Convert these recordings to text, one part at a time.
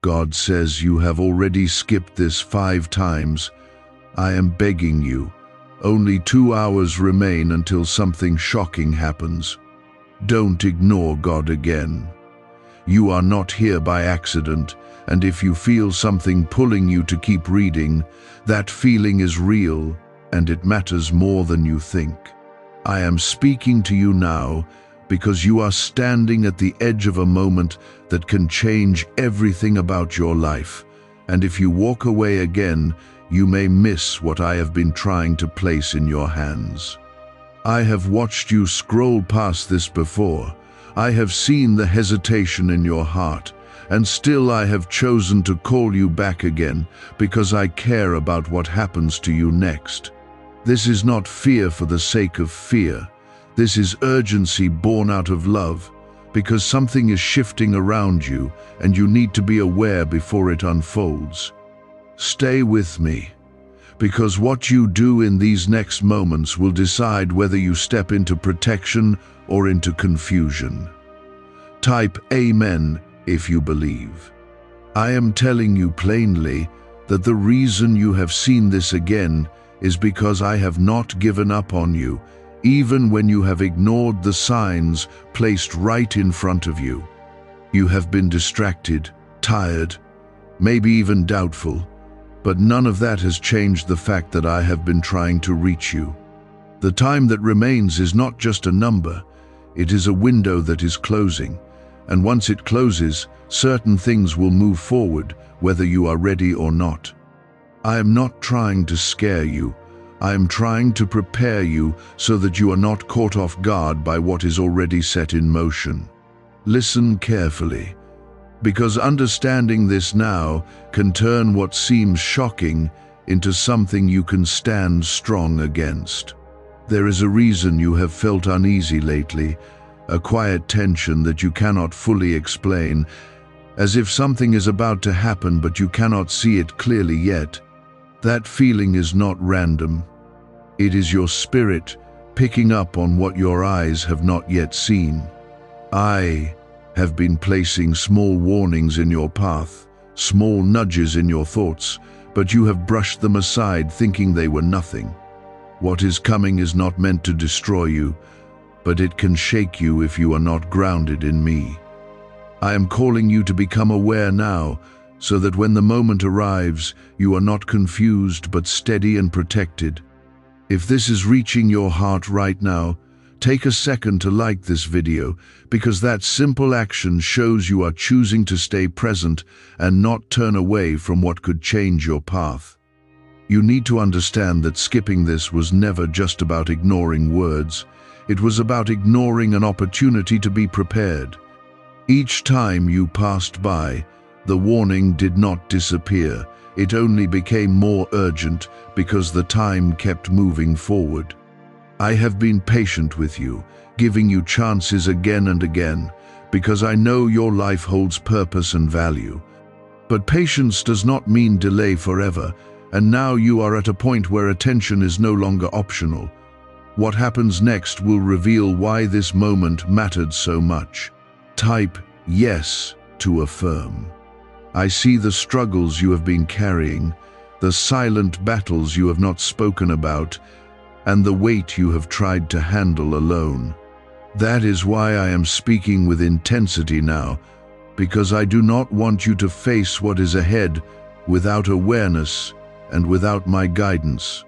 God says you have already skipped this 5 times. I am begging you. Only 2 hours remain until something shocking happens. Don't ignore God again. You are not here by accident, and if you feel something pulling you to keep reading, that feeling is real, and it matters more than you think. I am speaking to you now because you are standing at the edge of a moment that can change everything about your life, and if you walk away again, you may miss what I have been trying to place in your hands. I have watched you scroll past this before. I have seen the hesitation in your heart, and still I have chosen to call you back again because I care about what happens to you next. This is not fear for the sake of fear. This is urgency born out of love, because something is shifting around you and you need to be aware before it unfolds. Stay with me, because what you do in these next moments will decide whether you step into protection or into confusion. Type Amen if you believe. I am telling you plainly that the reason you have seen this again is because I have not given up on you, even when you have ignored the signs placed right in front of you. You have been distracted, tired, maybe even doubtful, but none of that has changed the fact that I have been trying to reach you. The time that remains is not just a number, it is a window that is closing, and once it closes, certain things will move forward, whether you are ready or not. I am not trying to scare you. I am trying to prepare you so that you are not caught off guard by what is already set in motion. Listen carefully, because understanding this now can turn what seems shocking into something you can stand strong against. There is a reason you have felt uneasy lately, a quiet tension that you cannot fully explain, as if something is about to happen but you cannot see it clearly yet. That feeling is not random. It is your spirit picking up on what your eyes have not yet seen. I have been placing small warnings in your path, small nudges in your thoughts, but you have brushed them aside thinking they were nothing. What is coming is not meant to destroy you, but it can shake you if you are not grounded in me. I am calling you to become aware now, so that when the moment arrives, you are not confused but steady and protected. If this is reaching your heart right now, take a second to like this video, because that simple action shows you are choosing to stay present and not turn away from what could change your path. You need to understand that skipping this was never just about ignoring words. It was about ignoring an opportunity to be prepared. Each time you passed by, the warning did not disappear. It only became more urgent because the time kept moving forward. I have been patient with you, giving you chances again and again, because I know your life holds purpose and value. But patience does not mean delay forever, and now you are at a point where attention is no longer optional. What happens next will reveal why this moment mattered so much. Type yes to affirm. I see the struggles you have been carrying, the silent battles you have not spoken about, and the weight you have tried to handle alone. That is why I am speaking with intensity now, because I do not want you to face what is ahead without awareness and without my guidance.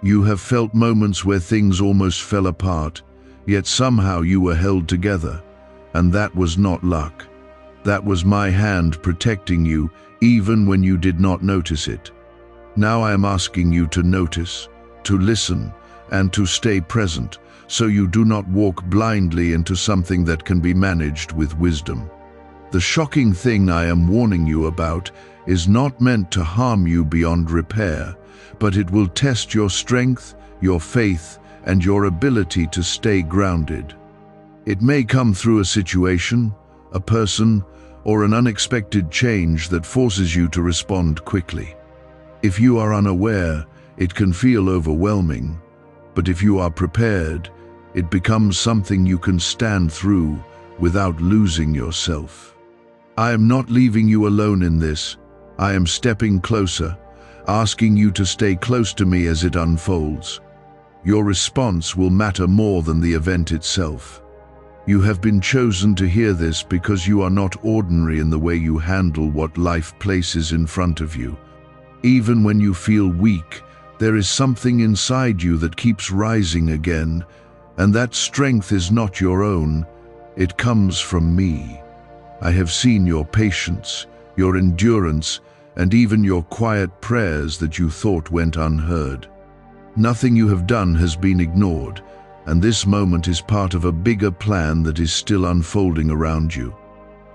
You have felt moments where things almost fell apart, yet somehow you were held together, and that was not luck. That was my hand protecting you, even when you did not notice it. Now I am asking you to notice, to listen, and to stay present, so you do not walk blindly into something that can be managed with wisdom. The shocking thing I am warning you about is not meant to harm you beyond repair, but it will test your strength, your faith, and your ability to stay grounded. It may come through a situation, a person, or an unexpected change that forces you to respond quickly. If you are unaware, it can feel overwhelming, but if you are prepared, it becomes something you can stand through without losing yourself. I am not leaving you alone in this. I am stepping closer, asking you to stay close to me as it unfolds. Your response will matter more than the event itself. You have been chosen to hear this because you are not ordinary in the way you handle what life places in front of you. Even when you feel weak, there is something inside you that keeps rising again, and that strength is not your own. It comes from me. I have seen your patience, your endurance, and even your quiet prayers that you thought went unheard. Nothing you have done has been ignored, and this moment is part of a bigger plan that is still unfolding around you.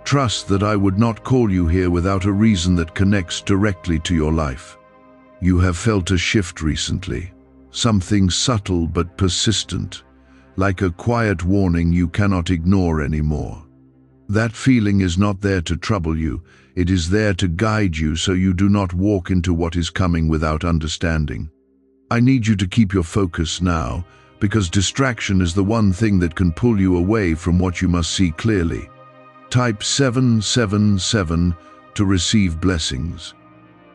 Trust that I would not call you here without a reason that connects directly to your life. You have felt a shift recently, something subtle but persistent, like a quiet warning you cannot ignore anymore. That feeling is not there to trouble you, it is there to guide you so you do not walk into what is coming without understanding. I need you to keep your focus now, because distraction is the one thing that can pull you away from what you must see clearly. Type 777 to receive blessings.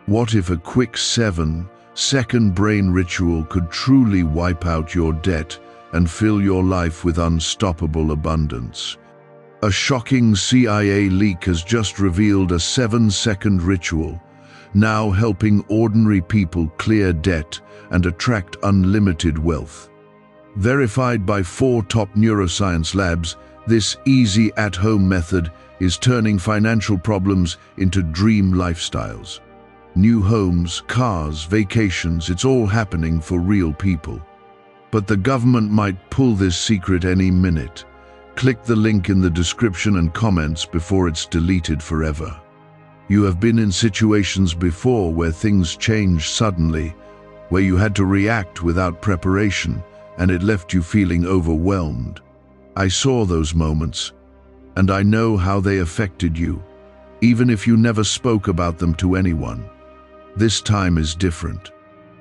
What if a quick 7-second brain ritual could truly wipe out your debt and fill your life with unstoppable abundance? A shocking CIA leak has just revealed a 7-second ritual, now helping ordinary people clear debt and attract unlimited wealth. Verified by 4 top neuroscience labs, this easy at-home method is turning financial problems into dream lifestyles. New homes, cars, vacations, it's all happening for real people. But the government might pull this secret any minute. Click the link in the description and comments before it's deleted forever. You have been in situations before where things changed suddenly, where you had to react without preparation, and it left you feeling overwhelmed. I saw those moments, and I know how they affected you, even if you never spoke about them to anyone. This time is different,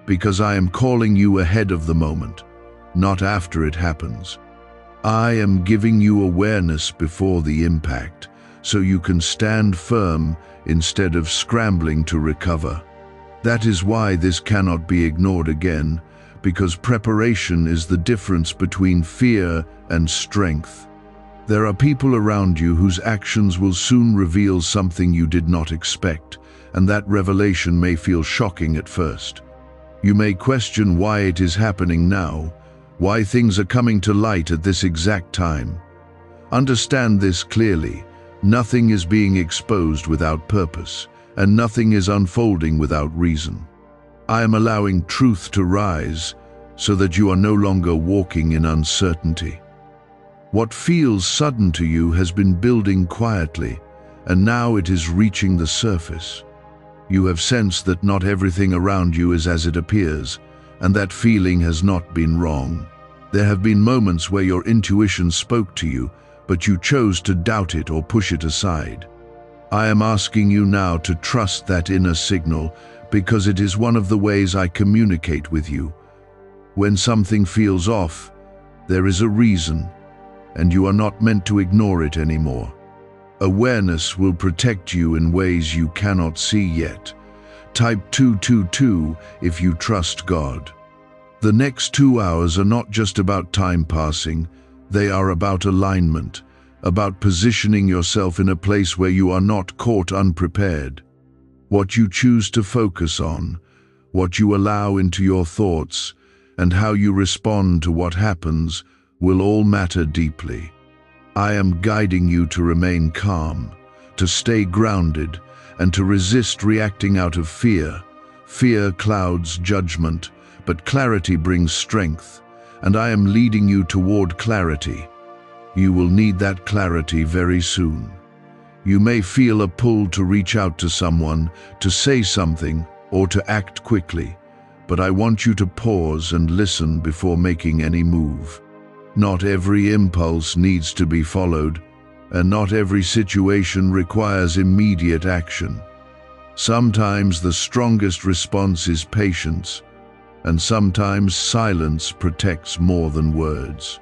because I am calling you ahead of the moment, not after it happens. I am giving you awareness before the impact, so you can stand firm instead of scrambling to recover. That is why this cannot be ignored again, because preparation is the difference between fear and strength. There are people around you whose actions will soon reveal something you did not expect, and that revelation may feel shocking at first. You may question why it is happening now, why things are coming to light at this exact time. Understand this clearly: nothing is being exposed without purpose, and nothing is unfolding without reason. I am allowing truth to rise so that you are no longer walking in uncertainty. What feels sudden to you has been building quietly, and now it is reaching the surface. You have sensed that not everything around you is as it appears, and that feeling has not been wrong. There have been moments where your intuition spoke to you, but you chose to doubt it or push it aside. I am asking you now to trust that inner signal, because it is one of the ways I communicate with you. When something feels off, there is a reason, and you are not meant to ignore it anymore. Awareness will protect you in ways you cannot see yet. Type 222 if you trust God. The next 2 hours are not just about time passing, they are about alignment, about positioning yourself in a place where you are not caught unprepared. What you choose to focus on, what you allow into your thoughts, and how you respond to what happens will all matter deeply. I am guiding you to remain calm, to stay grounded, and to resist reacting out of fear. Fear clouds judgment, but clarity brings strength, and I am leading you toward clarity. You will need that clarity very soon. You may feel a pull to reach out to someone, to say something, or to act quickly, but I want you to pause and listen before making any move. Not every impulse needs to be followed, and not every situation requires immediate action. Sometimes the strongest response is patience, and sometimes silence protects more than words.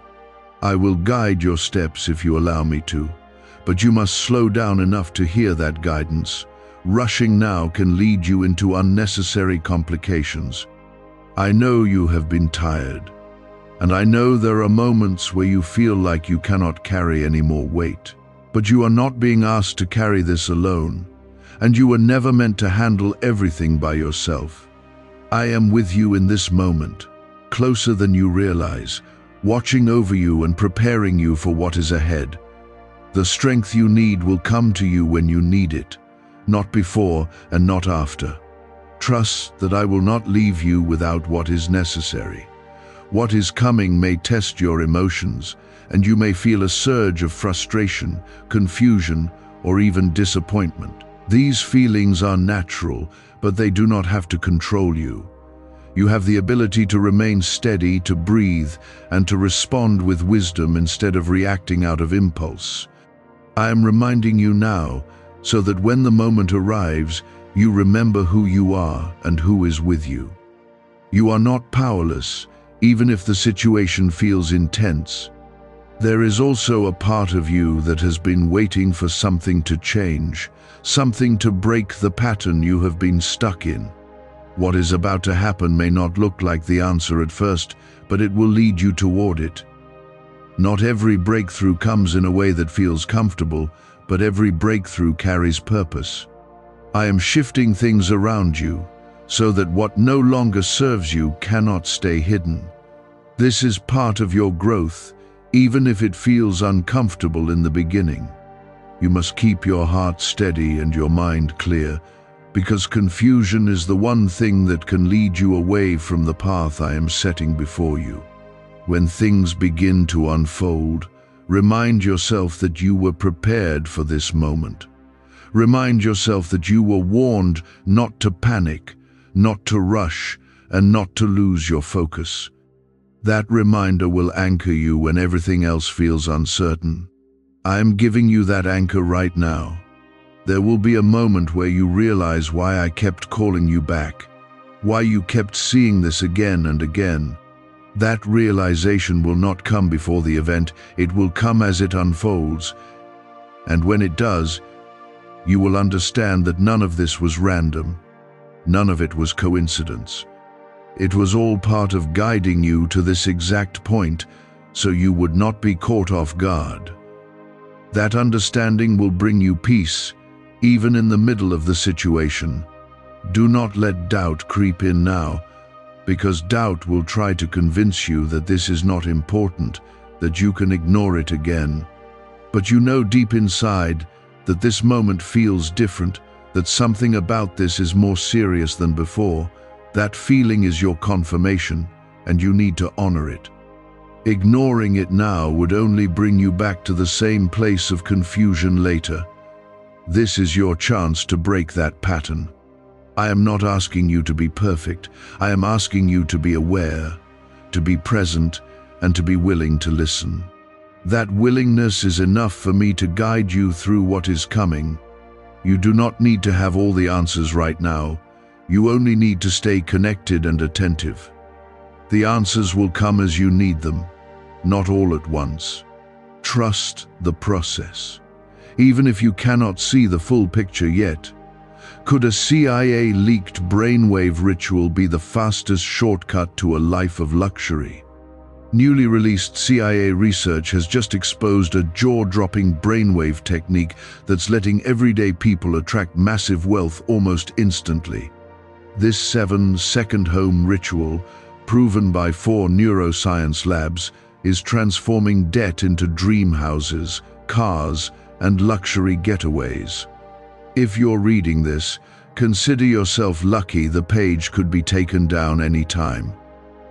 I will guide your steps if you allow me to, But you must slow down enough to hear that guidance. Rushing now can lead you into unnecessary complications. I know you have been tired, and I know there are moments where you feel like you cannot carry any more weight. But you are not being asked to carry this alone, and you were never meant to handle everything by yourself. I am with you in this moment, closer than you realize, watching over you and preparing you for what is ahead. The strength you need will come to you when you need it, not before and not after. Trust that I will not leave you without what is necessary. What is coming may test your emotions, and you may feel a surge of frustration, confusion, or even disappointment. These feelings are natural, but they do not have to control you. You have the ability to remain steady, to breathe, and to respond with wisdom instead of reacting out of impulse. I am reminding you now, so that when the moment arrives, you remember who you are and who is with you. You are not powerless, even if the situation feels intense. There is also a part of you that has been waiting for something to change, something to break the pattern you have been stuck in. What is about to happen may not look like the answer at first, but it will lead you toward it. Not every breakthrough comes in a way that feels comfortable, but every breakthrough carries purpose. I am shifting things around you, so that what no longer serves you cannot stay hidden. This is part of your growth, even if it feels uncomfortable in the beginning. You must keep your heart steady and your mind clear, because confusion is the one thing that can lead you away from the path I am setting before you. When things begin to unfold, remind yourself that you were prepared for this moment. Remind yourself that you were warned not to panic, not to rush, and not to lose your focus. That reminder will anchor you when everything else feels uncertain. I am giving you that anchor right now. There will be a moment where you realize why I kept calling you back, why you kept seeing this again and again. That realization will not come before the event, it will come as it unfolds. And when it does, you will understand that none of this was random. None of it was coincidence. It was all part of guiding you to this exact point, so you would not be caught off guard. That understanding will bring you peace, even in the middle of the situation. Do not let doubt creep in now, because doubt will try to convince you that this is not important, that you can ignore it again. But you know deep inside that this moment feels different, that something about this is more serious than before. That feeling is your confirmation, and you need to honor it. Ignoring it now would only bring you back to the same place of confusion later. This is your chance to break that pattern. I am not asking you to be perfect. I am asking you to be aware, to be present, and to be willing to listen. That willingness is enough for me to guide you through what is coming. You do not need to have all the answers right now. You only need to stay connected and attentive. The answers will come as you need them, not all at once. Trust the process. Even if you cannot see the full picture yet, could a CIA-leaked brainwave ritual be the fastest shortcut to a life of luxury? Newly released CIA research has just exposed a jaw-dropping brainwave technique that's letting everyday people attract massive wealth almost instantly. This 7-second home ritual, proven by 4 neuroscience labs, is transforming debt into dream houses, cars, and luxury getaways. If you're reading this, consider yourself lucky. The page could be taken down any time.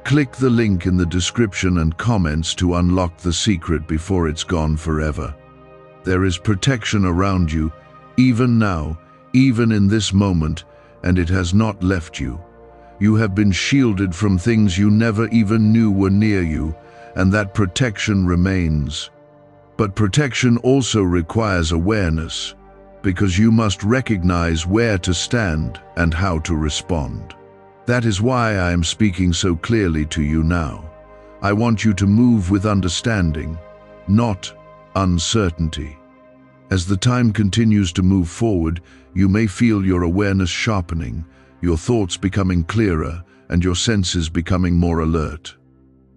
Click the link in the description and comments to unlock the secret before it's gone forever. There is protection around you, even now, even in this moment, and it has not left you. You have been shielded from things you never even knew were near you, and that protection remains. But protection also requires awareness, because you must recognize where to stand and how to respond. That is why I am speaking so clearly to you now. I want you to move with understanding, not uncertainty. As the time continues to move forward, you may feel your awareness sharpening, your thoughts becoming clearer, and your senses becoming more alert.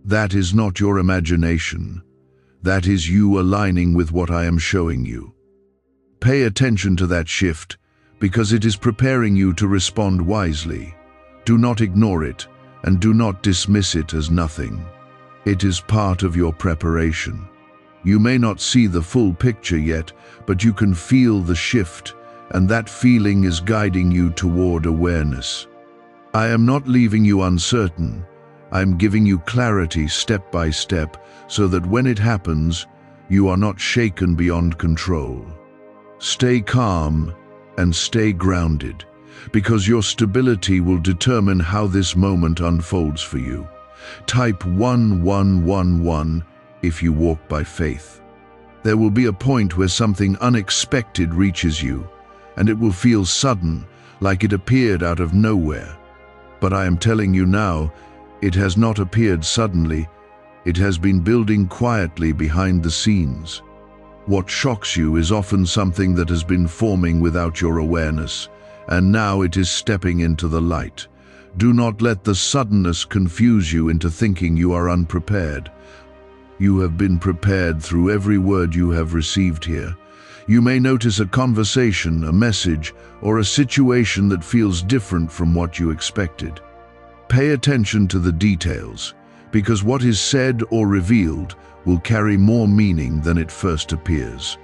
That is not your imagination. That is you aligning with what I am showing you. Pay attention to that shift, because it is preparing you to respond wisely. Do not ignore it, and do not dismiss it as nothing. It is part of your preparation. You may not see the full picture yet, but you can feel the shift, and that feeling is guiding you toward awareness. I am not leaving you uncertain. I am giving you clarity step by step, so that when it happens, you are not shaken beyond control. Stay calm and stay grounded, because your stability will determine how this moment unfolds for you. Type 1111 if you walk by faith. There will be a point where something unexpected reaches you, and it will feel sudden, like it appeared out of nowhere. But I am telling you now, it has not appeared suddenly. It has been building quietly behind the scenes. What shocks you is often something that has been forming without your awareness, and now it is stepping into the light. Do not let the suddenness confuse you into thinking you are unprepared. You have been prepared through every word you have received here. You may notice a conversation, a message, or a situation that feels different from what you expected. Pay attention to the details, because what is said or revealed will carry more meaning than it first appears.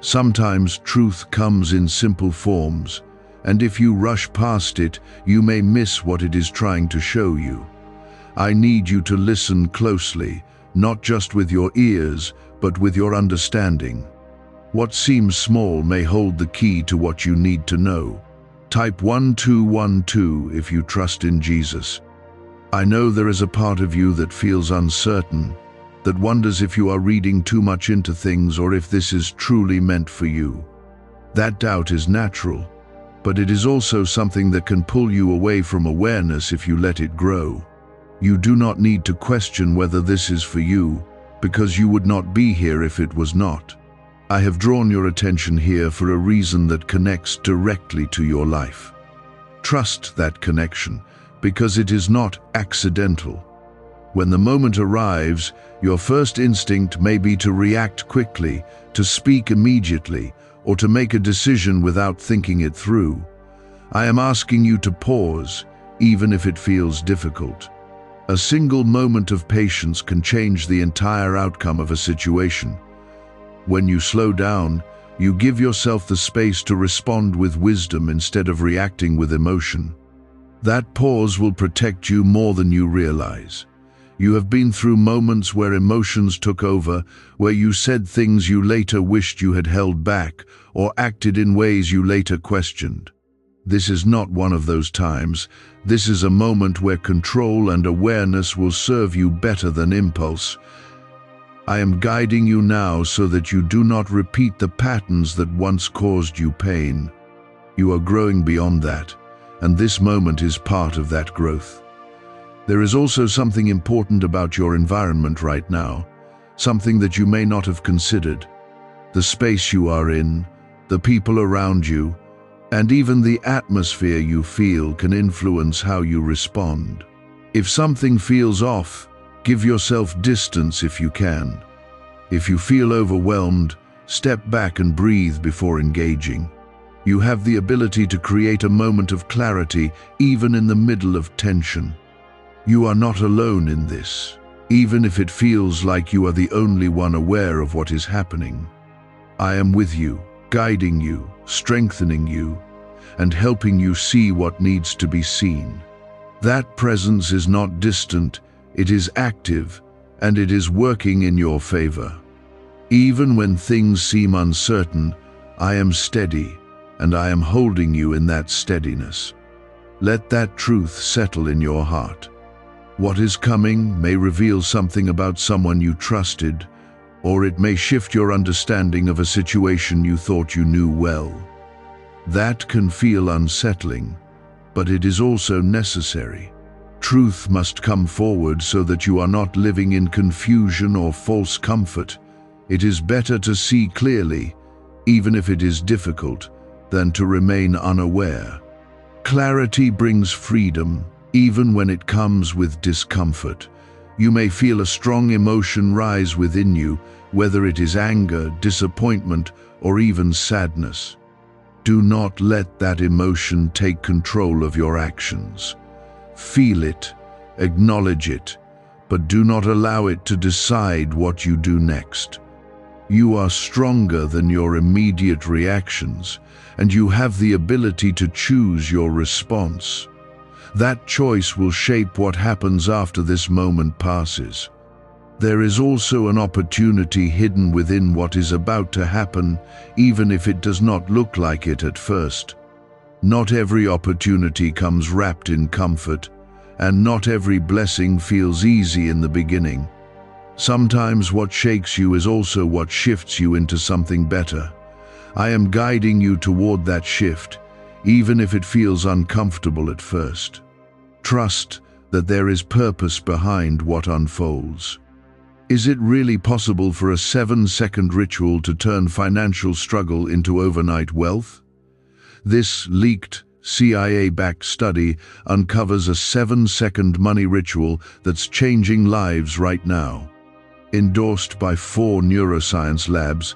Sometimes truth comes in simple forms, and if you rush past it, you may miss what it is trying to show you. I need you to listen closely, not just with your ears, but with your understanding. What seems small may hold the key to what you need to know. Type 1212 if you trust in Jesus. I know there is a part of you that feels uncertain, that wonders if you are reading too much into things or if this is truly meant for you. That doubt is natural, but it is also something that can pull you away from awareness if you let it grow. You do not need to question whether this is for you, because you would not be here if it was not. I have drawn your attention here for a reason that connects directly to your life. Trust that connection, because it is not accidental. When the moment arrives, your first instinct may be to react quickly, to speak immediately, or to make a decision without thinking it through. I am asking you to pause, even if it feels difficult. A single moment of patience can change the entire outcome of a situation. When you slow down, you give yourself the space to respond with wisdom instead of reacting with emotion. That pause will protect you more than you realize. You have been through moments where emotions took over, where you said things you later wished you had held back, or acted in ways you later questioned. This is not one of those times. This is a moment where control and awareness will serve you better than impulse. I am guiding you now so that you do not repeat the patterns that once caused you pain. You are growing beyond that, and this moment is part of that growth. There is also something important about your environment right now, something that you may not have considered. The space you are in, the people around you, and even the atmosphere you feel can influence how you respond. If something feels off, give yourself distance if you can. If you feel overwhelmed, step back and breathe before engaging. You have the ability to create a moment of clarity even in the middle of tension. You are not alone in this, even if it feels like you are the only one aware of what is happening. I am with you, guiding you, strengthening you, and helping you see what needs to be seen. That presence is not distant, it is active, and it is working in your favor. Even when things seem uncertain, I am steady, and I am holding you in that steadiness. Let that truth settle in your heart. What is coming may reveal something about someone you trusted, or it may shift your understanding of a situation you thought you knew well. That can feel unsettling, but it is also necessary. Truth must come forward so that you are not living in confusion or false comfort. It is better to see clearly, even if it is difficult, than to remain unaware. Clarity brings freedom, even when it comes with discomfort. You may feel a strong emotion rise within you, whether it is anger, disappointment, or even sadness. Do not let that emotion take control of your actions. Feel it, acknowledge it, but do not allow it to decide what you do next. You are stronger than your immediate reactions, and you have the ability to choose your response. That choice will shape what happens after this moment passes. There is also an opportunity hidden within what is about to happen, even if it does not look like it at first. Not every opportunity comes wrapped in comfort, and not every blessing feels easy in the beginning. Sometimes what shakes you is also what shifts you into something better. I am guiding you toward that shift, even if it feels uncomfortable at first. Trust that there is purpose behind what unfolds. Is it really possible for a 7-second ritual to turn financial struggle into overnight wealth? This leaked CIA-backed study uncovers a 7-second money ritual that's changing lives right now. Endorsed by 4 neuroscience labs,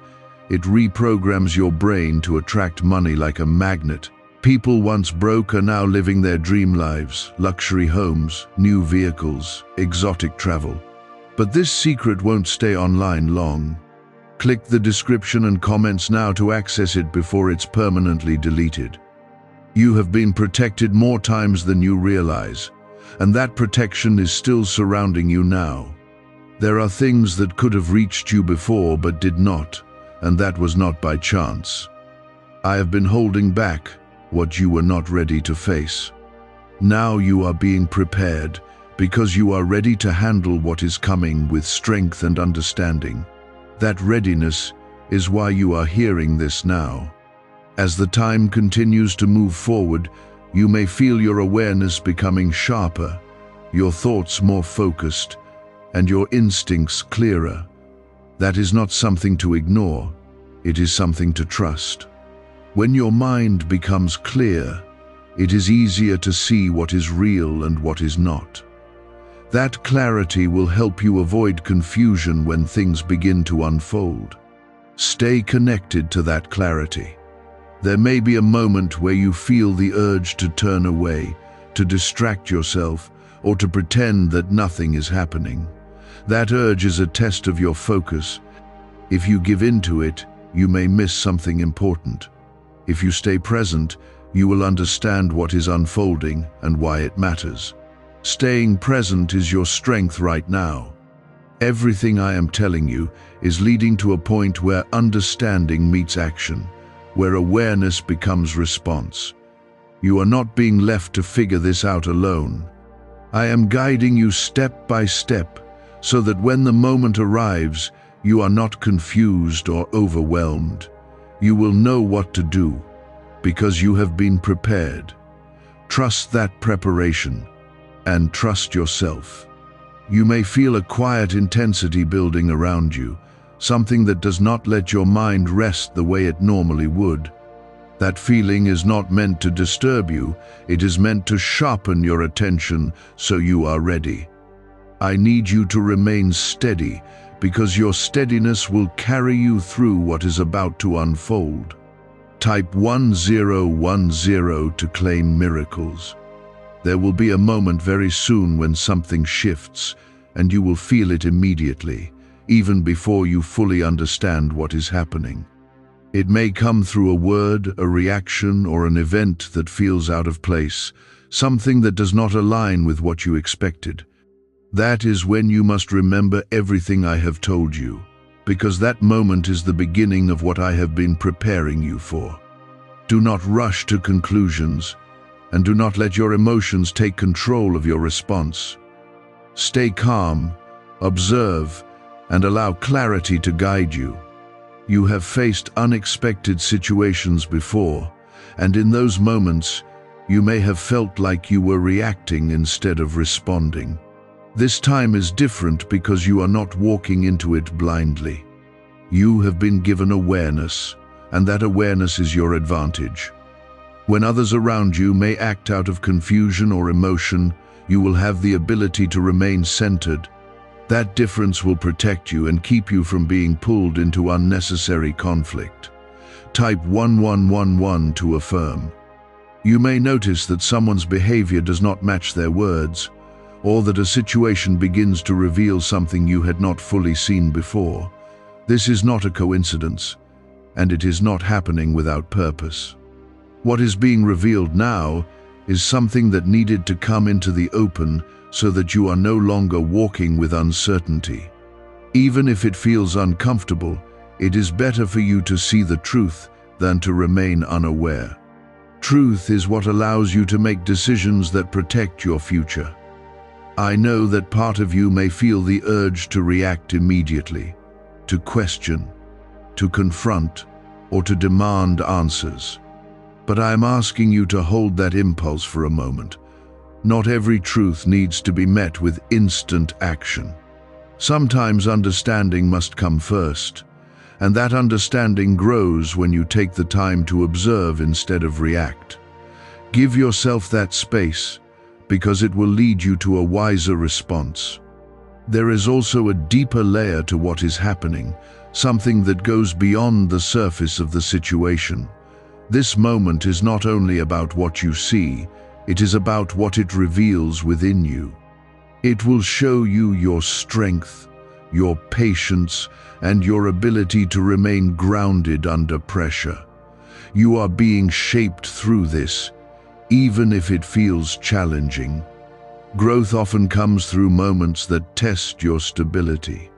it reprograms your brain to attract money like a magnet. People once broke are now living their dream lives, luxury homes, new vehicles, exotic travel. But this secret won't stay online long. Click the description and comments now to access it before it's permanently deleted. You have been protected more times than you realize, and that protection is still surrounding you now. There are things that could have reached you before but did not, and that was not by chance. I have been holding back what you were not ready to face. Now you are being prepared because you are ready to handle what is coming with strength and understanding. That readiness is why you are hearing this now. As the time continues to move forward, you may feel your awareness becoming sharper, your thoughts more focused, and your instincts clearer. That is not something to ignore, it is something to trust. When your mind becomes clear, it is easier to see what is real and what is not. That clarity will help you avoid confusion when things begin to unfold. Stay connected to that clarity. There may be a moment where you feel the urge to turn away, to distract yourself, or to pretend that nothing is happening. That urge is a test of your focus. If you give in to it, you may miss something important. If you stay present, you will understand what is unfolding and why it matters. Staying present is your strength right now. Everything I am telling you is leading to a point where understanding meets action, where awareness becomes response. You are not being left to figure this out alone. I am guiding you step by step so that when the moment arrives, you are not confused or overwhelmed. You will know what to do because you have been prepared. Trust that preparation and trust yourself. You may feel a quiet intensity building around you, something that does not let your mind rest the way it normally would. That feeling is not meant to disturb you, it is meant to sharpen your attention so you are ready. I need you to remain steady because your steadiness will carry you through what is about to unfold. Type 1010 to claim miracles. There will be a moment very soon when something shifts, and you will feel it immediately, even before you fully understand what is happening. It may come through a word, a reaction, or an event that feels out of place, something that does not align with what you expected. That is when you must remember everything I have told you, because that moment is the beginning of what I have been preparing you for. Do not rush to conclusions, and do not let your emotions take control of your response. Stay calm, observe, and allow clarity to guide you. You have faced unexpected situations before, and in those moments, you may have felt like you were reacting instead of responding. This time is different because you are not walking into it blindly. You have been given awareness, and that awareness is your advantage. When others around you may act out of confusion or emotion, you will have the ability to remain centered. That difference will protect you and keep you from being pulled into unnecessary conflict. Type 1111 to affirm. You may notice that someone's behavior does not match their words, or that a situation begins to reveal something you had not fully seen before. This is not a coincidence, and it is not happening without purpose. What is being revealed now is something that needed to come into the open so that you are no longer walking with uncertainty. Even if it feels uncomfortable, it is better for you to see the truth than to remain unaware. Truth is what allows you to make decisions that protect your future. I know that part of you may feel the urge to react immediately, to question, to confront, or to demand answers. But I am asking you to hold that impulse for a moment. Not every truth needs to be met with instant action. Sometimes understanding must come first, and that understanding grows when you take the time to observe instead of react. Give yourself that space, because it will lead you to a wiser response. There is also a deeper layer to what is happening, something that goes beyond the surface of the situation. This moment is not only about what you see, it is about what it reveals within you. It will show you your strength, your patience, and your ability to remain grounded under pressure. You are being shaped through this, even if it feels challenging. Growth often comes through moments that test your stability.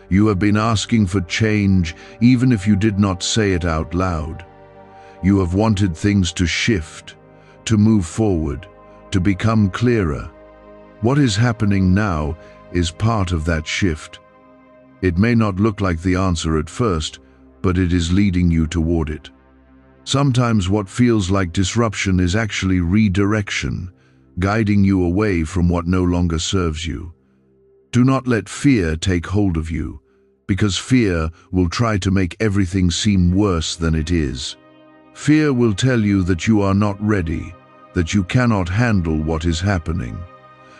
You have been asking for change, even if you did not say it out loud. You have wanted things to shift, to move forward, to become clearer. What is happening now is part of that shift. It may not look like the answer at first, but it is leading you toward it. Sometimes what feels like disruption is actually redirection, guiding you away from what no longer serves you. Do not let fear take hold of you, because fear will try to make everything seem worse than it is. Fear will tell you that you are not ready, that you cannot handle what is happening.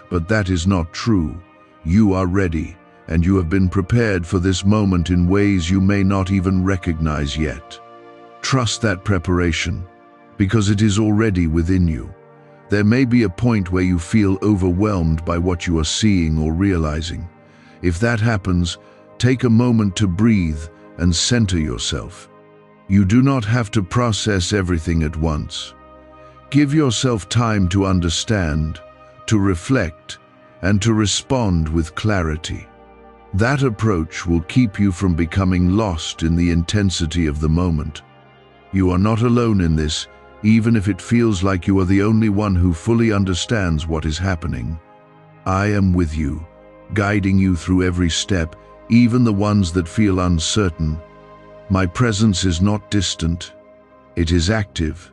But that is not true. You are ready, and you have been prepared for this moment in ways you may not even recognize yet. Trust that preparation, because it is already within you. There may be a point where you feel overwhelmed by what you are seeing or realizing. If that happens, take a moment to breathe and center yourself. You do not have to process everything at once. Give yourself time to understand, to reflect, and to respond with clarity. That approach will keep you from becoming lost in the intensity of the moment. You are not alone in this, even if it feels like you are the only one who fully understands what is happening. I am with you, guiding you through every step, even the ones that feel uncertain. My presence is not distant, it is active,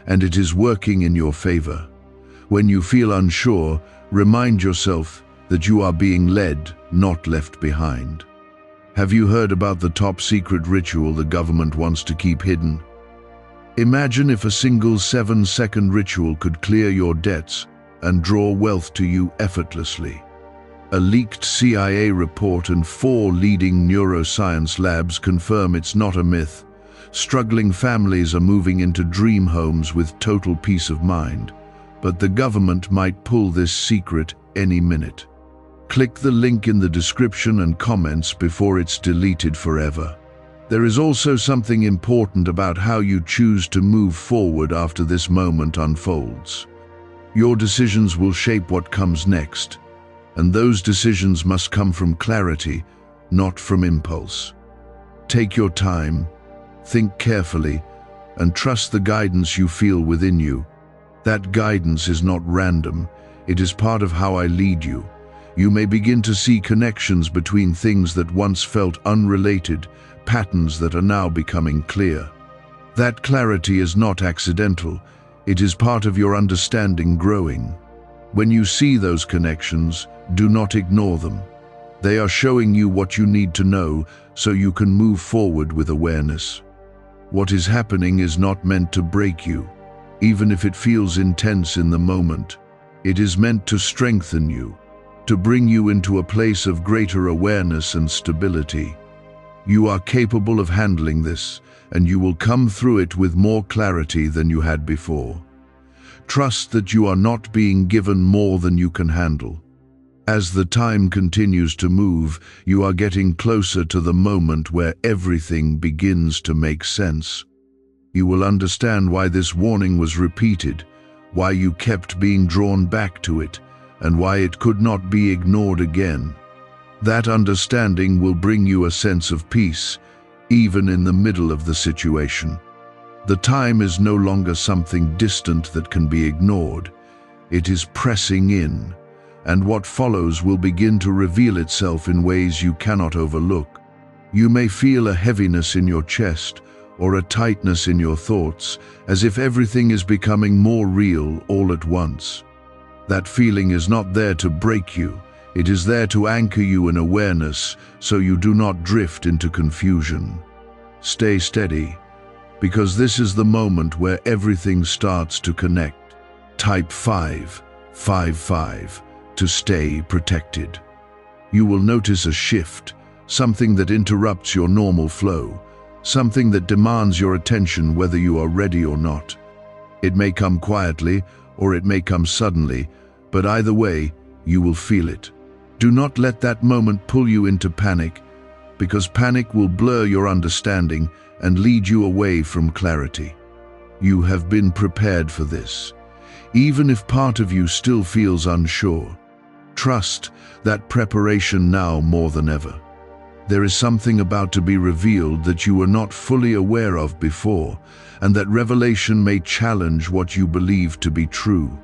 and it is working in your favor. When you feel unsure, remind yourself that you are being led, not left behind. Have you heard about the top secret ritual the government wants to keep hidden? Imagine if a single 7-second ritual could clear your debts and draw wealth to you effortlessly. A leaked CIA report and 4 leading neuroscience labs confirm it's not a myth. Struggling families are moving into dream homes with total peace of mind, but the government might pull this secret any minute. Click the link in the description and comments before it's deleted forever. There is also something important about how you choose to move forward after this moment unfolds. Your decisions will shape what comes next, and those decisions must come from clarity, not from impulse. Take your time, think carefully, and trust the guidance you feel within you. That guidance is not random, it is part of how I lead you. You may begin to see connections between things that once felt unrelated, patterns that are now becoming clear. That clarity is not accidental, it is part of your understanding growing. When you see those connections, do not ignore them. They are showing you what you need to know so you can move forward with awareness. What is happening is not meant to break you, even if it feels intense in the moment. It is meant to strengthen you, to bring you into a place of greater awareness and stability. You are capable of handling this, and you will come through it with more clarity than you had before. Trust that you are not being given more than you can handle. As the time continues to move, you are getting closer to the moment where everything begins to make sense. You will understand why this warning was repeated, why you kept being drawn back to it, and why it could not be ignored again. That understanding will bring you a sense of peace, even in the middle of the situation. The time is no longer something distant that can be ignored. It is pressing in, and what follows will begin to reveal itself in ways you cannot overlook. You may feel a heaviness in your chest or a tightness in your thoughts, as if everything is becoming more real all at once. That feeling is not there to break you. It is there to anchor you in awareness so you do not drift into confusion. Stay steady, because this is the moment where everything starts to connect. Type 555 to stay protected. You will notice a shift, something that interrupts your normal flow, something that demands your attention whether you are ready or not. It may come quietly or it may come suddenly, but either way, you will feel it. Do not let that moment pull you into panic, because panic will blur your understanding and lead you away from clarity. You have been prepared for this, even if part of you still feels unsure. Trust that preparation now more than ever. There is something about to be revealed that you were not fully aware of before, and that revelation may challenge what you believe to be true.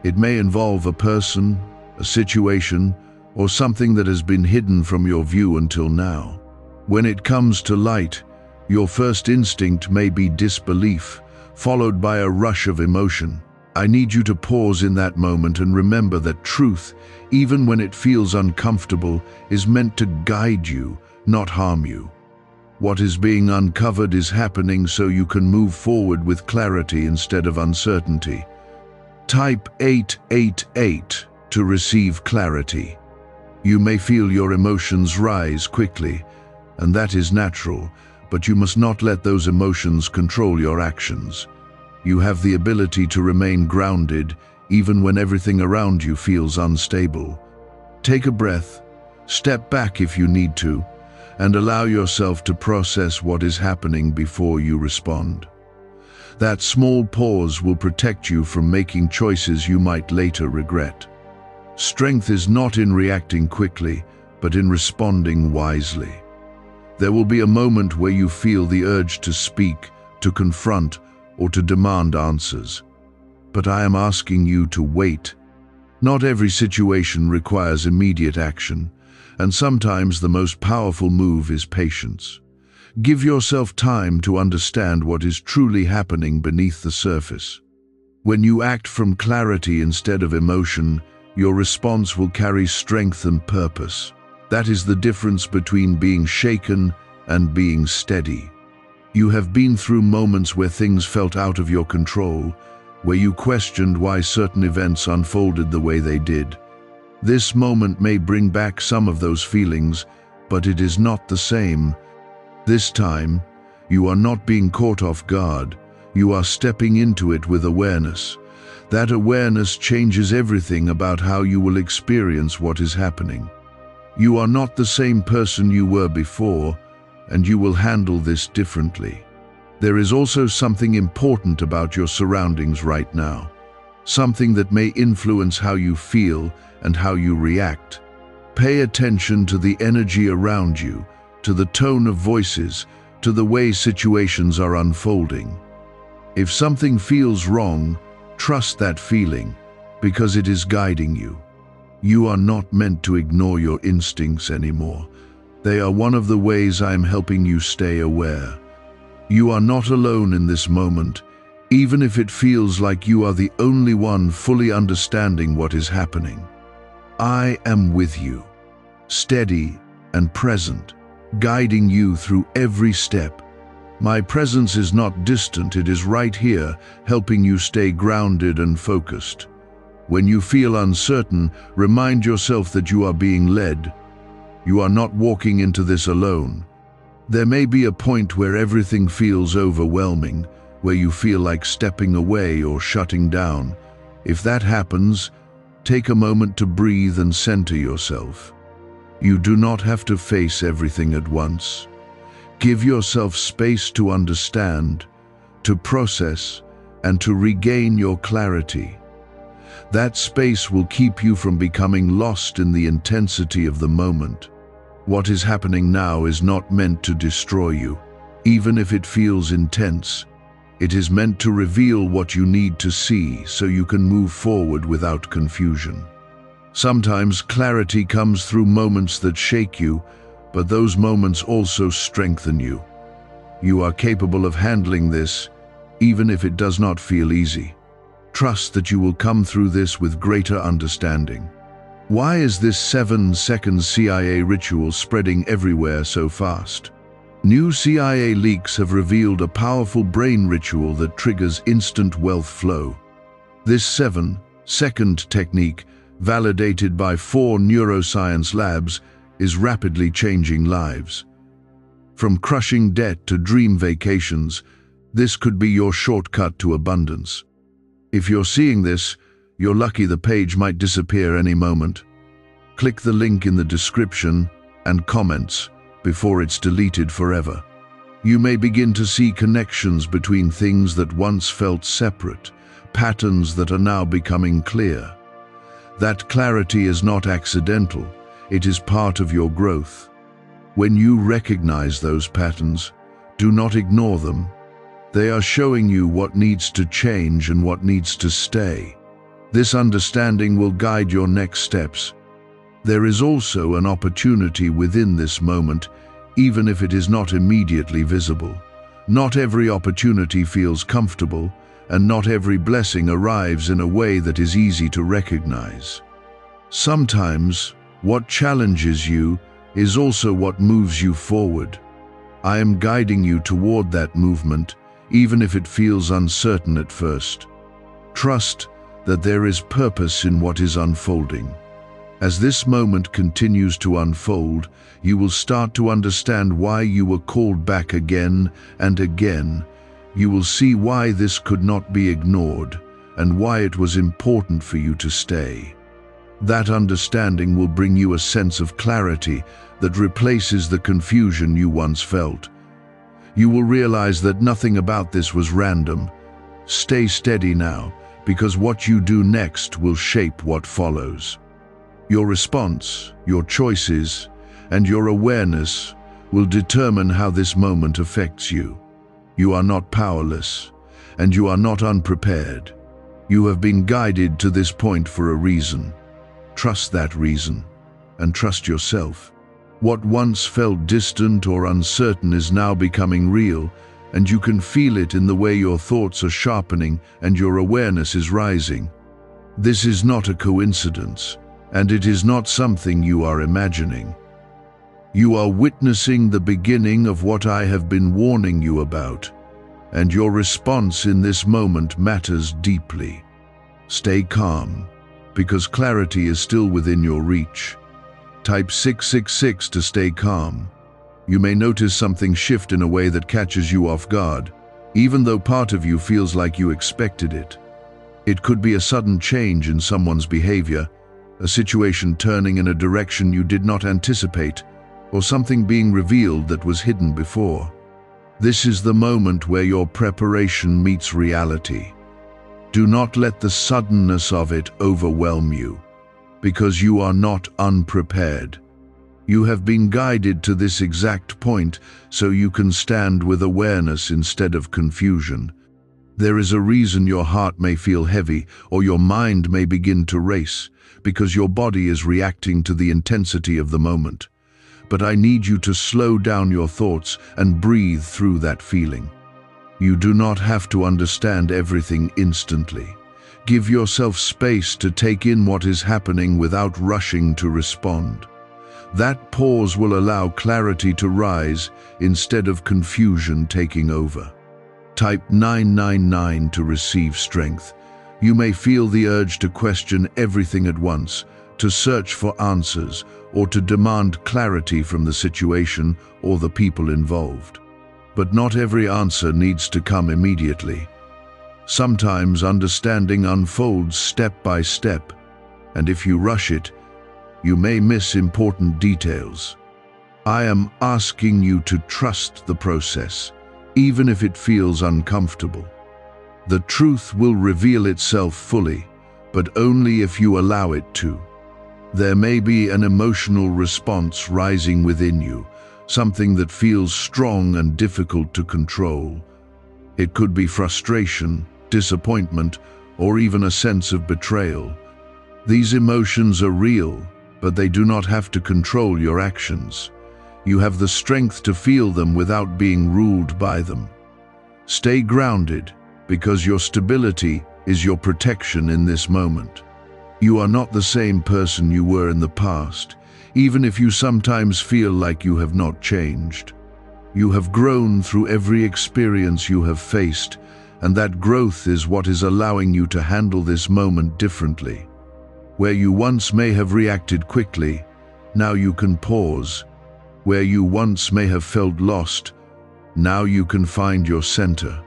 It may involve a person, a situation, or something that has been hidden from your view until now. When it comes to light, your first instinct may be disbelief, followed by a rush of emotion. I need you to pause in that moment and remember that truth, even when it feels uncomfortable, is meant to guide you, not harm you. What is being uncovered is happening so you can move forward with clarity instead of uncertainty. Type 888 to receive clarity. You may feel your emotions rise quickly, and that is natural, but you must not let those emotions control your actions. You have the ability to remain grounded even when everything around you feels unstable. Take a breath, step back if you need to, and allow yourself to process what is happening before you respond. That small pause will protect you from making choices you might later regret. Strength is not in reacting quickly, but in responding wisely. There will be a moment where you feel the urge to speak, to confront, or to demand answers. But I am asking you to wait. Not every situation requires immediate action, and sometimes the most powerful move is patience. Give yourself time to understand what is truly happening beneath the surface. When you act from clarity instead of emotion, your response will carry strength and purpose. That is the difference between being shaken and being steady. You have been through moments where things felt out of your control, where you questioned why certain events unfolded the way they did. This moment may bring back some of those feelings, but it is not the same. This time, you are not being caught off guard. You are stepping into it with awareness. That awareness changes everything about how you will experience what is happening. You are not the same person you were before, and you will handle this differently. There is also something important about your surroundings right now, something that may influence how you feel and how you react. Pay attention to the energy around you, to the tone of voices, to the way situations are unfolding. If something feels wrong, trust that feeling, because it is guiding you. You are not meant to ignore your instincts anymore. They are one of the ways I am helping you stay aware. You are not alone in this moment, even if it feels like you are the only one fully understanding what is happening. I am with you, steady and present, guiding you through every step. My presence is not distant, it is right here, helping you stay grounded and focused. When you feel uncertain, remind yourself that you are being led. You are not walking into this alone. There may be a point where everything feels overwhelming, where you feel like stepping away or shutting down. If that happens, take a moment to breathe and center yourself. You do not have to face everything at once. Give yourself space to understand, to process, and to regain your clarity. That space will keep you from becoming lost in the intensity of the moment. What is happening now is not meant to destroy you, even if it feels intense. It is meant to reveal what you need to see so you can move forward without confusion. Sometimes clarity comes through moments that shake you, but those moments also strengthen you. You are capable of handling this, even if it does not feel easy. Trust that you will come through this with greater understanding. Why is this 7-second CIA ritual spreading everywhere so fast? New CIA leaks have revealed a powerful brain ritual that triggers instant wealth flow. This 7-second technique, validated by 4 neuroscience labs, is rapidly changing lives. From crushing debt to dream vacations, this could be your shortcut to abundance. If you're seeing this, you're lucky. The page might disappear any moment. Click the link in the description and comments before it's deleted forever. You may begin to see connections between things that once felt separate, patterns that are now becoming clear. That clarity is not accidental, it is part of your growth. When you recognize those patterns, do not ignore them. They are showing you what needs to change and what needs to stay. This understanding will guide your next steps. There is also an opportunity within this moment, even if it is not immediately visible. Not every opportunity feels comfortable, and not every blessing arrives in a way that is easy to recognize. Sometimes, what challenges you is also what moves you forward. I am guiding you toward that movement, even if it feels uncertain at first. Trust that there is purpose in what is unfolding. As this moment continues to unfold, you will start to understand why you were called back again and again. You will see why this could not be ignored and why it was important for you to stay. That understanding will bring you a sense of clarity that replaces the confusion you once felt. You will realize that nothing about this was random. Stay steady now, because what you do next will shape what follows. Your response, your choices, and your awareness will determine how this moment affects you. You are not powerless, and you are not unprepared. You have been guided to this point for a reason. Trust that reason, and trust yourself. What once felt distant or uncertain is now becoming real, and you can feel it in the way your thoughts are sharpening and your awareness is rising. This is not a coincidence, and it is not something you are imagining. You are witnessing the beginning of what I have been warning you about, and your response in this moment matters deeply. Stay calm, because clarity is still within your reach. Type 666 to stay calm. You may notice something shift in a way that catches you off guard, even though part of you feels like you expected it. It could be a sudden change in someone's behavior, a situation turning in a direction you did not anticipate, or something being revealed that was hidden before. This is the moment where your preparation meets reality. Do not let the suddenness of it overwhelm you, because you are not unprepared. You have been guided to this exact point so you can stand with awareness instead of confusion. There is a reason your heart may feel heavy or your mind may begin to race, because your body is reacting to the intensity of the moment. But I need you to slow down your thoughts and breathe through that feeling. You do not have to understand everything instantly. Give yourself space to take in what is happening without rushing to respond. That pause will allow clarity to rise instead of confusion taking over. Type 999 to receive strength. You may feel the urge to question everything at once, to search for answers, or to demand clarity from the situation or the people involved. But not every answer needs to come immediately. Sometimes understanding unfolds step by step, and if you rush it, you may miss important details. I am asking you to trust the process, even if it feels uncomfortable. The truth will reveal itself fully, but only if you allow it to. There may be an emotional response rising within you, something that feels strong and difficult to control. It could be frustration, disappointment, or even a sense of betrayal. These emotions are real, but they do not have to control your actions. You have the strength to feel them without being ruled by them. Stay grounded, because your stability is your protection in this moment. You are not the same person you were in the past, even if you sometimes feel like you have not changed. You have grown through every experience you have faced, and that growth is what is allowing you to handle this moment differently. Where you once may have reacted quickly, now you can pause. Where you once may have felt lost, now you can find your center.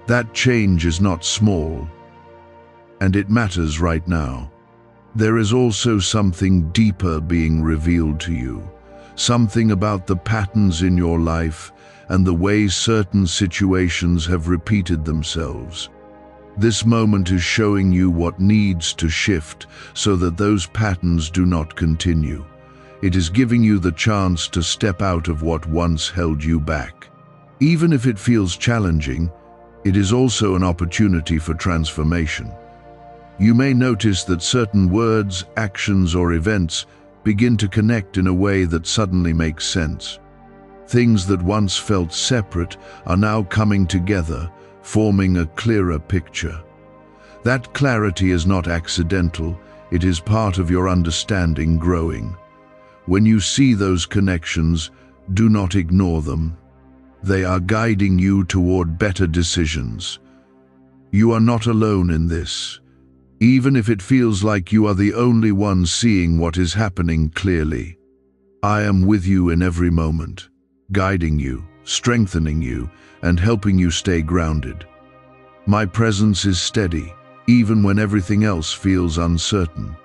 That change is not small, and it matters right now. There is also something deeper being revealed to you, something about the patterns in your life and the way certain situations have repeated themselves. This moment is showing you what needs to shift so that those patterns do not continue. It is giving you the chance to step out of what once held you back. Even if it feels challenging, it is also an opportunity for transformation. You may notice that certain words, actions, or events begin to connect in a way that suddenly makes sense. Things that once felt separate are now coming together, forming a clearer picture. That clarity is not accidental, it is part of your understanding growing. When you see those connections, do not ignore them. They are guiding you toward better decisions. You are not alone in this. Even if it feels like you are the only one seeing what is happening clearly. I am with you in every moment, guiding you, strengthening you, and helping you stay grounded. My presence is steady, even when everything else feels uncertain.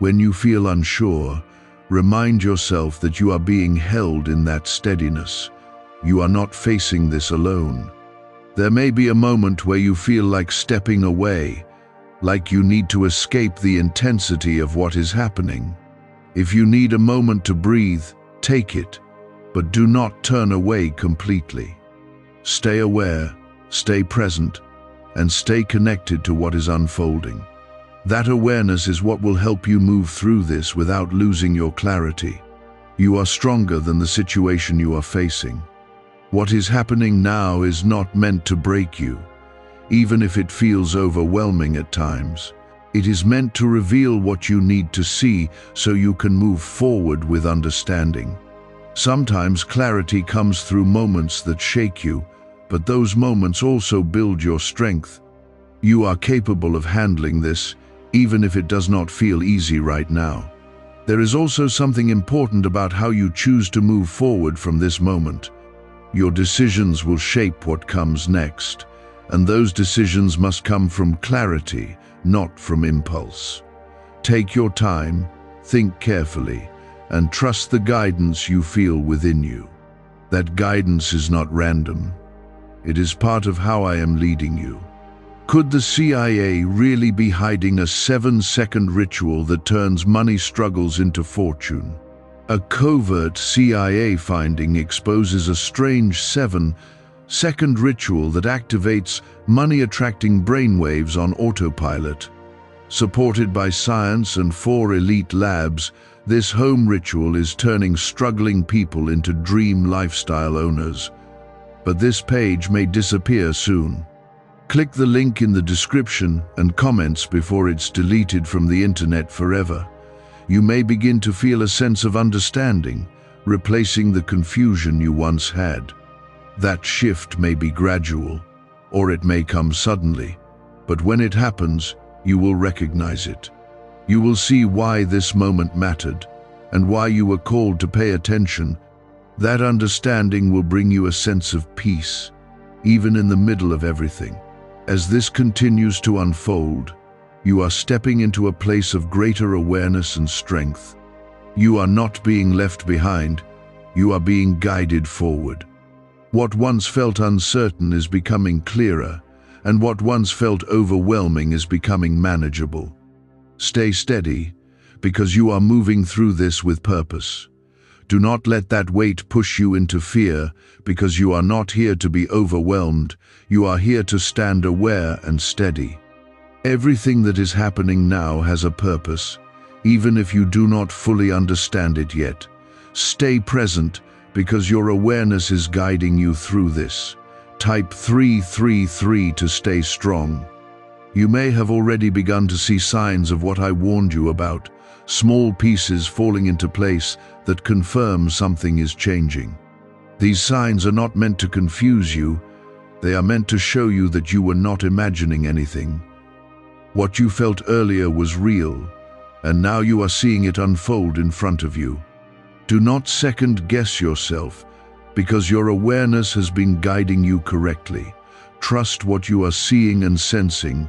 When you feel unsure, remind yourself that you are being held in that steadiness. You are not facing this alone. There may be a moment where you feel like stepping away, like you need to escape the intensity of what is happening. If you need a moment to breathe, take it, but do not turn away completely. Stay aware, stay present, and stay connected to what is unfolding. That awareness is what will help you move through this without losing your clarity. You are stronger than the situation you are facing. What is happening now is not meant to break you. Even if it feels overwhelming at times, it is meant to reveal what you need to see so you can move forward with understanding. Sometimes clarity comes through moments that shake you, but those moments also build your strength. You are capable of handling this, even if it does not feel easy right now. There is also something important about how you choose to move forward from this moment. Your decisions will shape what comes next. And those decisions must come from clarity, not from impulse. Take your time, think carefully, and trust the guidance you feel within you. That guidance is not random. It is part of how I am leading you. Could the CIA really be hiding a 7-second ritual that turns money struggles into fortune? A covert CIA finding exposes a strange 7-second ritual that activates money-attracting brainwaves on autopilot. Supported by science and 4 elite labs, this home ritual is turning struggling people into dream lifestyle owners. But this page may disappear soon. Click the link in the description and comments before it's deleted from the internet forever. You may begin to feel a sense of understanding, replacing the confusion you once had. That shift may be gradual, or it may come suddenly, but when it happens, you will recognize it. You will see why this moment mattered, and why you were called to pay attention. That understanding will bring you a sense of peace, even in the middle of everything. As this continues to unfold, you are stepping into a place of greater awareness and strength. You are not being left behind, you are being guided forward. What once felt uncertain is becoming clearer, and what once felt overwhelming is becoming manageable. Stay steady, because you are moving through this with purpose. Do not let that weight push you into fear, because you are not here to be overwhelmed, you are here to stand aware and steady. Everything that is happening now has a purpose, even if you do not fully understand it yet. Stay present, because your awareness is guiding you through this. Type 333 to stay strong. You may have already begun to see signs of what I warned you about, small pieces falling into place that confirm something is changing. These signs are not meant to confuse you, they are meant to show you that you were not imagining anything. What you felt earlier was real, and now you are seeing it unfold in front of you. Do not second-guess yourself, because your awareness has been guiding you correctly. Trust what you are seeing and sensing.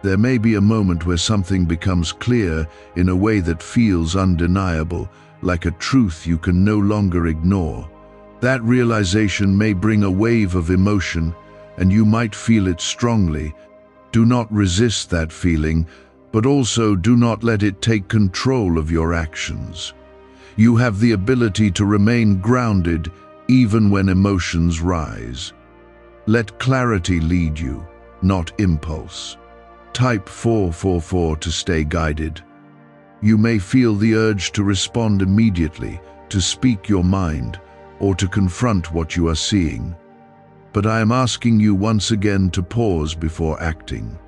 There may be a moment where something becomes clear in a way that feels undeniable, like a truth you can no longer ignore. That realization may bring a wave of emotion, and you might feel it strongly. Do not resist that feeling, but also do not let it take control of your actions. You have the ability to remain grounded even when emotions rise. Let clarity lead you, not impulse. Type 444 to stay guided. You may feel the urge to respond immediately, to speak your mind, or to confront what you are seeing. But I am asking you once again to pause before acting.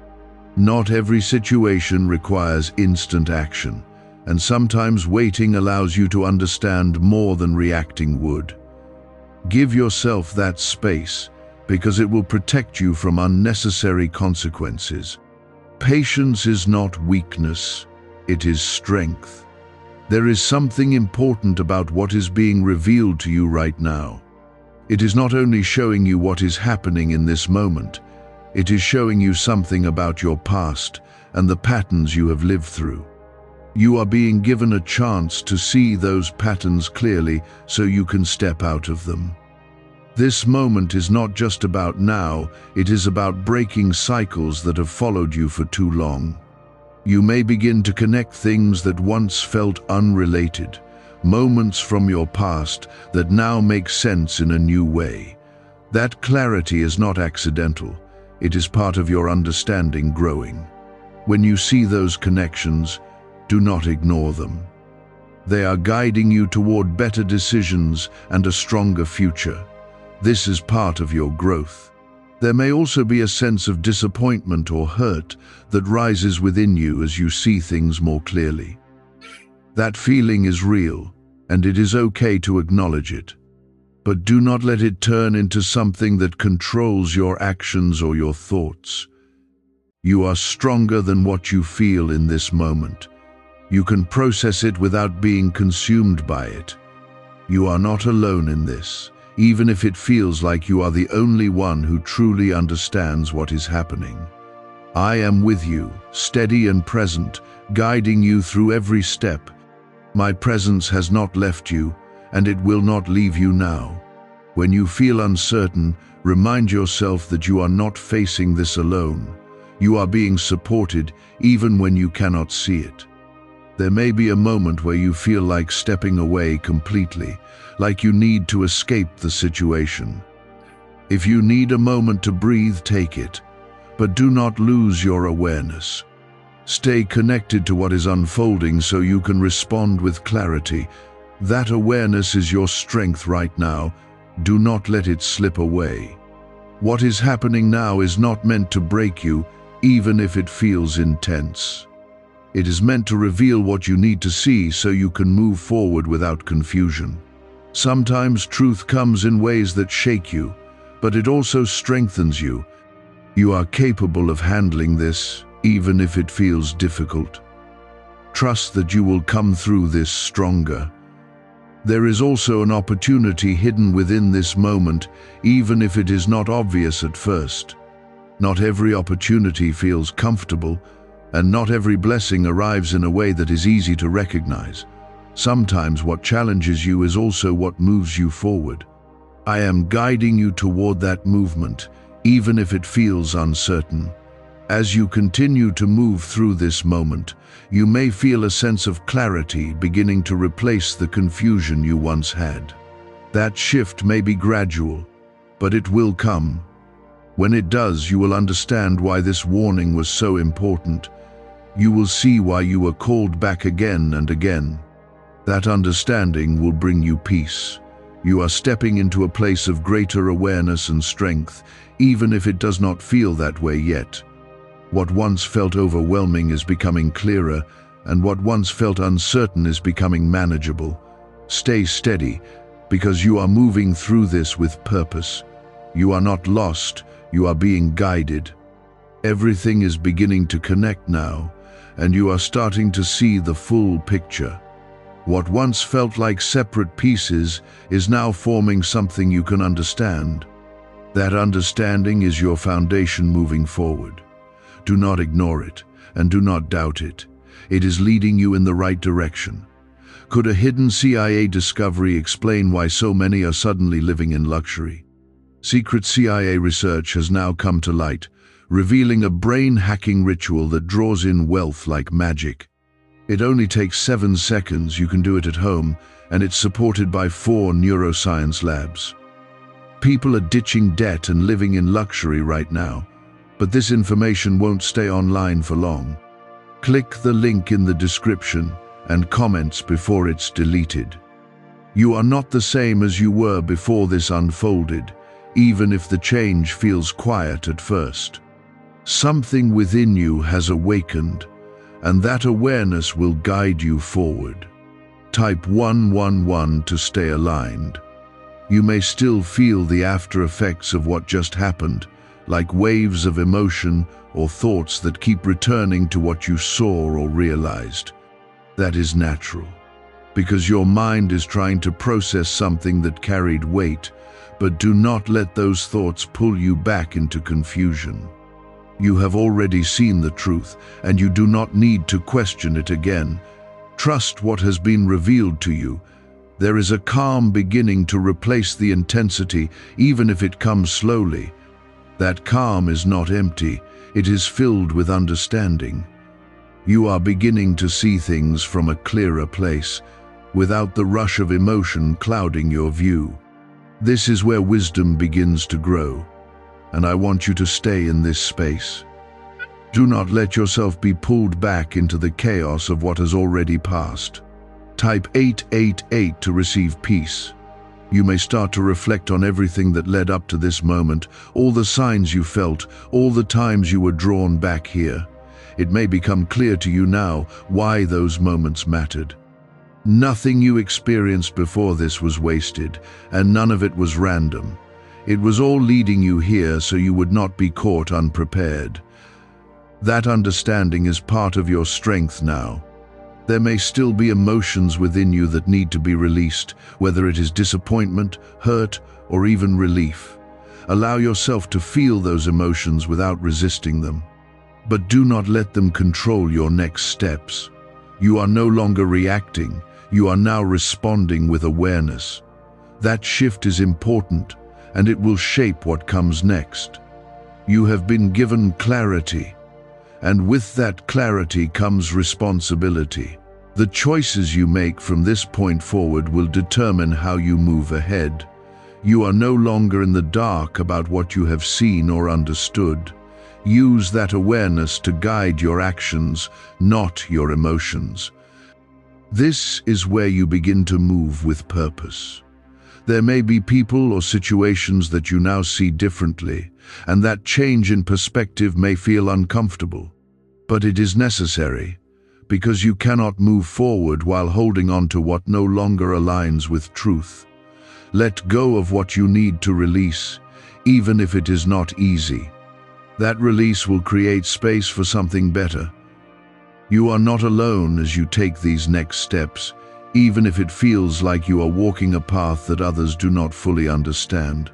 Not every situation requires instant action, and sometimes waiting allows you to understand more than reacting would. Give yourself that space, because it will protect you from unnecessary consequences. Patience is not weakness, it is strength. There is something important about what is being revealed to you right now. It is not only showing you what is happening in this moment, it is showing you something about your past and the patterns you have lived through. You are being given a chance to see those patterns clearly so you can step out of them. This moment is not just about now, it is about breaking cycles that have followed you for too long. You may begin to connect things that once felt unrelated, moments from your past that now make sense in a new way. That clarity is not accidental, it is part of your understanding growing. When you see those connections, do not ignore them. They are guiding you toward better decisions and a stronger future. This is part of your growth. There may also be a sense of disappointment or hurt that rises within you as you see things more clearly. That feeling is real, and it is okay to acknowledge it. But do not let it turn into something that controls your actions or your thoughts. You are stronger than what you feel in this moment. You can process it without being consumed by it. You are not alone in this, even if it feels like you are the only one who truly understands what is happening. I am with you, steady and present, guiding you through every step. My presence has not left you, and it will not leave you now. When you feel uncertain, remind yourself that you are not facing this alone. You are being supported even when you cannot see it. There may be a moment where you feel like stepping away completely, like you need to escape the situation. If you need a moment to breathe, take it, but do not lose your awareness. Stay connected to what is unfolding so you can respond with clarity. That awareness is your strength right now. Do not let it slip away. What is happening now is not meant to break you, even if it feels intense. It is meant to reveal what you need to see so you can move forward without confusion. Sometimes truth comes in ways that shake you, but it also strengthens you. You are capable of handling this, even if it feels difficult. Trust that you will come through this stronger. There is also an opportunity hidden within this moment, even if it is not obvious at first. Not every opportunity feels comfortable, and not every blessing arrives in a way that is easy to recognize. Sometimes what challenges you is also what moves you forward. I am guiding you toward that movement, even if it feels uncertain. As you continue to move through this moment, you may feel a sense of clarity beginning to replace the confusion you once had. That shift may be gradual, but it will come. When it does, you will understand why this warning was so important. You will see why you were called back again and again. That understanding will bring you peace. You are stepping into a place of greater awareness and strength, even if it does not feel that way yet. What once felt overwhelming is becoming clearer, and what once felt uncertain is becoming manageable. Stay steady, because you are moving through this with purpose. You are not lost, you are being guided. Everything is beginning to connect now, and you are starting to see the full picture. What once felt like separate pieces is now forming something you can understand. That understanding is your foundation moving forward. Do not ignore it, and do not doubt it. It is leading you in the right direction. Could a hidden CIA discovery explain why so many are suddenly living in luxury? Secret CIA research has now come to light, revealing a brain-hacking ritual that draws in wealth like magic. It only takes 7 seconds, you can do it at home, and it's supported by 4 neuroscience labs. People are ditching debt and living in luxury right now, but this information won't stay online for long. Click the link in the description and comments before it's deleted. You are not the same as you were before this unfolded, even if the change feels quiet at first. Something within you has awakened, and that awareness will guide you forward. Type 111 to stay aligned. You may still feel the after effects of what just happened, like waves of emotion or thoughts that keep returning to what you saw or realized. That is natural, because your mind is trying to process something that carried weight, but do not let those thoughts pull you back into confusion. You have already seen the truth, and you do not need to question it again. Trust what has been revealed to you. There is a calm beginning to replace the intensity, even if it comes slowly. That calm is not empty, it is filled with understanding. You are beginning to see things from a clearer place, without the rush of emotion clouding your view. This is where wisdom begins to grow, and I want you to stay in this space. Do not let yourself be pulled back into the chaos of what has already passed. Type 888 to receive peace. You may start to reflect on everything that led up to this moment, all the signs you felt, all the times you were drawn back here. It may become clear to you now why those moments mattered. Nothing you experienced before this was wasted, and none of it was random. It was all leading you here so you would not be caught unprepared. That understanding is part of your strength now. There may still be emotions within you that need to be released, whether it is disappointment, hurt, or even relief. Allow yourself to feel those emotions without resisting them. But do not let them control your next steps. You are no longer reacting, you are now responding with awareness. That shift is important, and it will shape what comes next. You have been given clarity, and with that clarity comes responsibility. The choices you make from this point forward will determine how you move ahead. You are no longer in the dark about what you have seen or understood. Use that awareness to guide your actions, not your emotions. This is where you begin to move with purpose. There may be people or situations that you now see differently, and that change in perspective may feel uncomfortable. But it is necessary, because you cannot move forward while holding on to what no longer aligns with truth. Let go of what you need to release, even if it is not easy. That release will create space for something better. You are not alone as you take these next steps, even if it feels like you are walking a path that others do not fully understand.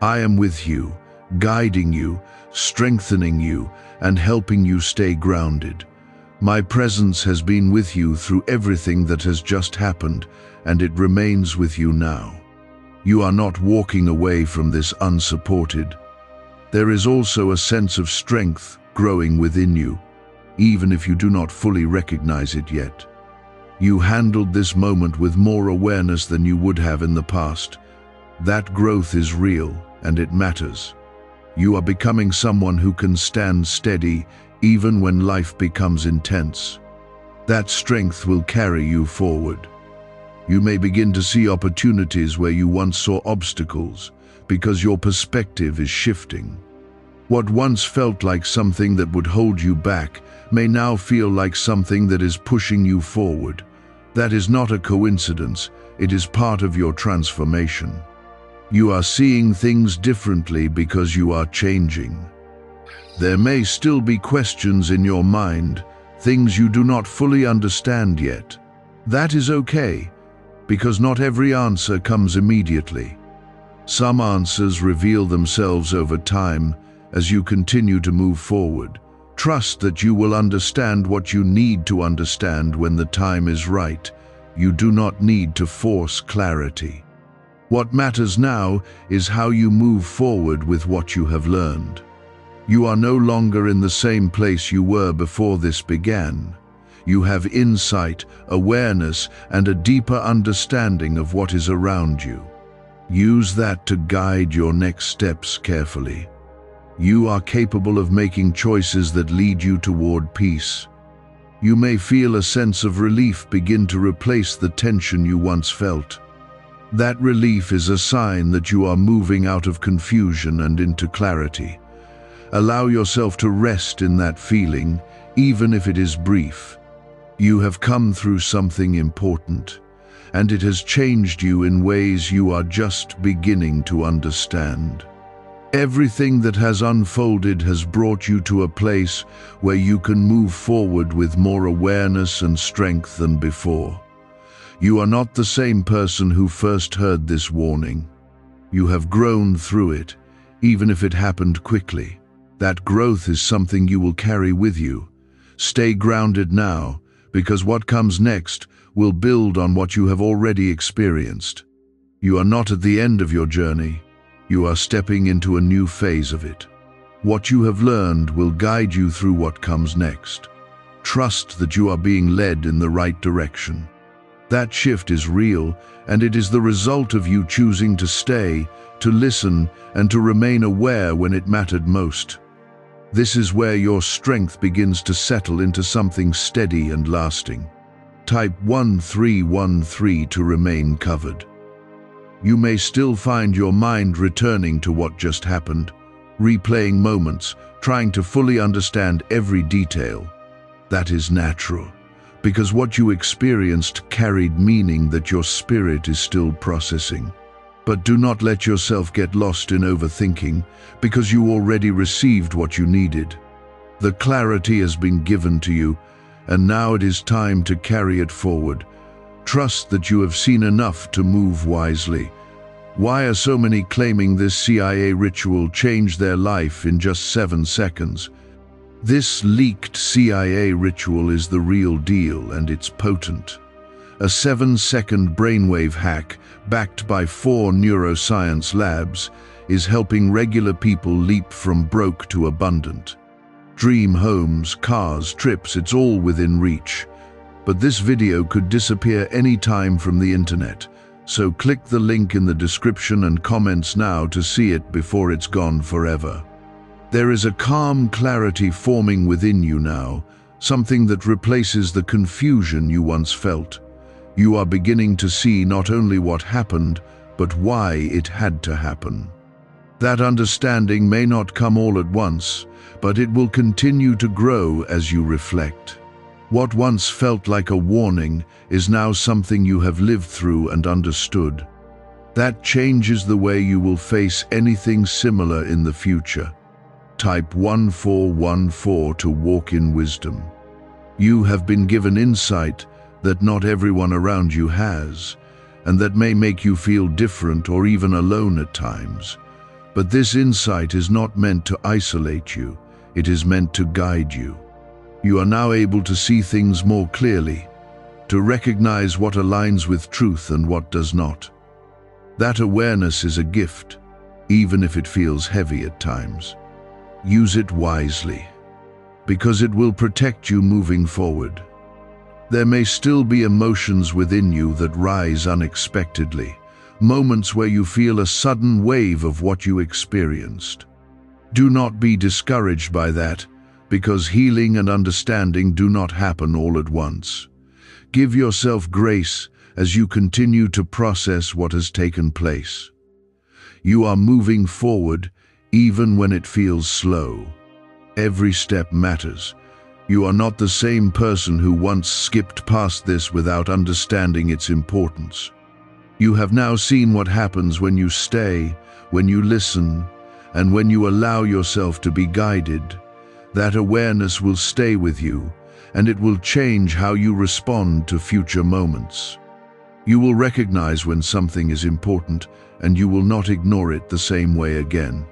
I am with you, guiding you, strengthening you, and helping you stay grounded. My presence has been with you through everything that has just happened, and it remains with you now. You are not walking away from this unsupported. There is also a sense of strength growing within you, even if you do not fully recognize it yet. You handled this moment with more awareness than you would have in the past. That growth is real, and it matters. You are becoming someone who can stand steady even when life becomes intense. That strength will carry you forward. You may begin to see opportunities where you once saw obstacles, because your perspective is shifting. What once felt like something that would hold you back may now feel like something that is pushing you forward. That is not a coincidence, it is part of your transformation. You are seeing things differently because you are changing. There may still be questions in your mind, things you do not fully understand yet. That is okay, because not every answer comes immediately. Some answers reveal themselves over time as you continue to move forward. Trust that you will understand what you need to understand when the time is right. You do not need to force clarity. What matters now is how you move forward with what you have learned. You are no longer in the same place you were before this began. You have insight, awareness, and a deeper understanding of what is around you. Use that to guide your next steps carefully. You are capable of making choices that lead you toward peace. You may feel a sense of relief begin to replace the tension you once felt. That relief is a sign that you are moving out of confusion and into clarity. Allow yourself to rest in that feeling, even if it is brief. You have come through something important, and it has changed you in ways you are just beginning to understand. Everything that has unfolded has brought you to a place where you can move forward with more awareness and strength than before. You are not the same person who first heard this warning. You have grown through it, even if it happened quickly. That growth is something you will carry with you. Stay grounded now, because what comes next will build on what you have already experienced. You are not at the end of your journey. You are stepping into a new phase of it. What you have learned will guide you through what comes next. Trust that you are being led in the right direction. That shift is real, and it is the result of you choosing to stay, to listen, and to remain aware when it mattered most. This is where your strength begins to settle into something steady and lasting. Type 1313 to remain covered. You may still find your mind returning to what just happened, replaying moments, trying to fully understand every detail. That is natural, because what you experienced carried meaning that your spirit is still processing. But do not let yourself get lost in overthinking, because you already received what you needed. The clarity has been given to you, and now it is time to carry it forward. Trust that you have seen enough to move wisely. Why are so many claiming this CIA ritual changed their life in just 7 seconds? This leaked CIA ritual is the real deal, and it's potent. A 7-second brainwave hack, backed by 4 neuroscience labs, is helping regular people leap from broke to abundant. Dream homes, cars, trips, it's all within reach. But this video could disappear any time from the internet, so click the link in the description and comments now to see it before it's gone forever. There is a calm clarity forming within you now, something that replaces the confusion you once felt. You are beginning to see not only what happened, but why it had to happen. That understanding may not come all at once, but it will continue to grow as you reflect. What once felt like a warning is now something you have lived through and understood. That changes the way you will face anything similar in the future. Type 1414 to walk in wisdom. You have been given insight that not everyone around you has, and that may make you feel different or even alone at times. But this insight is not meant to isolate you, it is meant to guide you. You are now able to see things more clearly, to recognize what aligns with truth and what does not. That awareness is a gift, even if it feels heavy at times. Use it wisely, because it will protect you moving forward. There may still be emotions within you that rise unexpectedly, moments where you feel a sudden wave of what you experienced. Do not be discouraged by that, because healing and understanding do not happen all at once. Give yourself grace as you continue to process what has taken place. You are moving forward even when it feels slow. Every step matters. You are not the same person who once skipped past this without understanding its importance. You have now seen what happens when you stay, when you listen, and when you allow yourself to be guided. That awareness will stay with you, and it will change how you respond to future moments. You will recognize when something is important, and you will not ignore it the same way again.